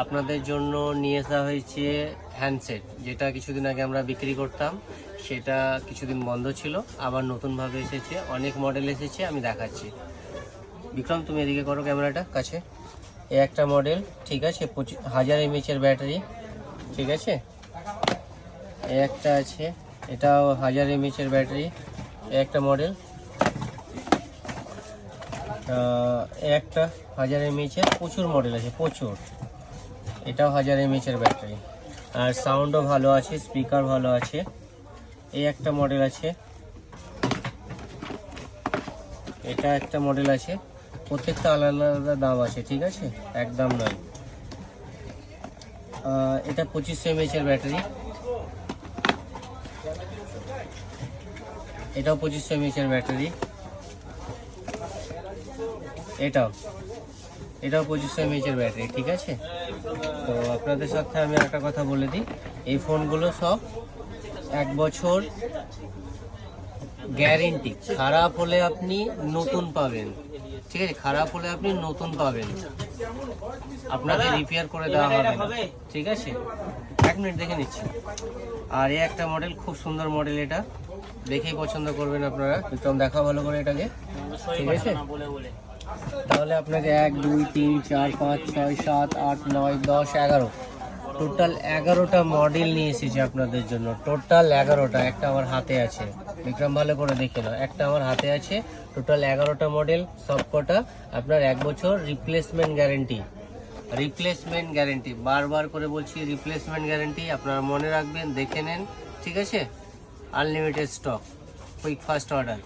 আপনাদের জন্য নিয়ে আসা হয়েছে হ্যান্ডসেট, যেটা কিছুদিন আগে আমরা বিক্রি করতাম, সেটা কিছুদিন বন্ধ ছিল, আবার নতুনভাবে এসেছে, অনেক মডেল এসেছে, আমি দেখাচ্ছি। বিক্রম, তুমি এদিকে করো ক্যামেরাটা কাছে। এই একটা মডেল, ঠিক আছে, 1000 mAh ব্যাটারি, ঠিক আছে। এই একটা আছে, এটাও 1000 mAh ব্যাটারি, এই একটা মডেল। একটা 1000 mAh, প্রচুর মডেল আছে, প্রচুর। এটাও 1000 mAh ব্যাটারি, আর সাউন্ডও ভালো আছে, স্পিকার ভালো আছে। এই একটা মডেল আছে, এটা একটা মডেল আছে, প্রত্যেকটা আলাদা আলাদা দাম আছে, ঠিক আছে, একদম নয়। এটা 2500 mAh ব্যাটারি, এটাও 2500 mAh ব্যাটারি, এটাও 2500 mAh ব্যাটারি, ঠিক আছে। তো আপনাদের সাথে আমি একটা কথা বলে দিই, এই ফোনগুলো সব 1 বছর গ্যারেন্টি, খারাপ হলে আপনি নতুন পাবেন, ঠিক আছে, খারাপ হলে আপনি নতুন পাবেন, আপনাকে রিপেয়ার করে দেওয়া হবে না, ঠিক আছে। 1 মিনিট দেখে নিচ্ছি। আর এই একটা মডেল, খুব সুন্দর মডেল, এটা দেখেই পছন্দ করবেন আপনারা। একদম দেখা ভালো করে এটাকে, ঠিক আছে। তাহলে আপনাকে 1 2 3 4 5 6 7 8 9 10 11, টোটাল 11টা মডেল নিয়ে এসেছি আপনাদের জন্য, টোটাল 11টা। একটা আমার হাতে আছে, বিক্রম ভালো করে দেখে নাও, একটা আমার হাতে আছে, টোটাল 11টা মডেল, সবকটা আপনার 1 বছর রিপ্লেসমেন্ট গ্যারেন্টি। রিপ্লেসমেন্ট গ্যারেন্টি, বারবার করে বলছি, রিপ্লেসমেন্ট গ্যারেন্টি, আপনারা মনে রাখবেন, দেখে নেন, ঠিক আছে। Unlimited stock, quick first order.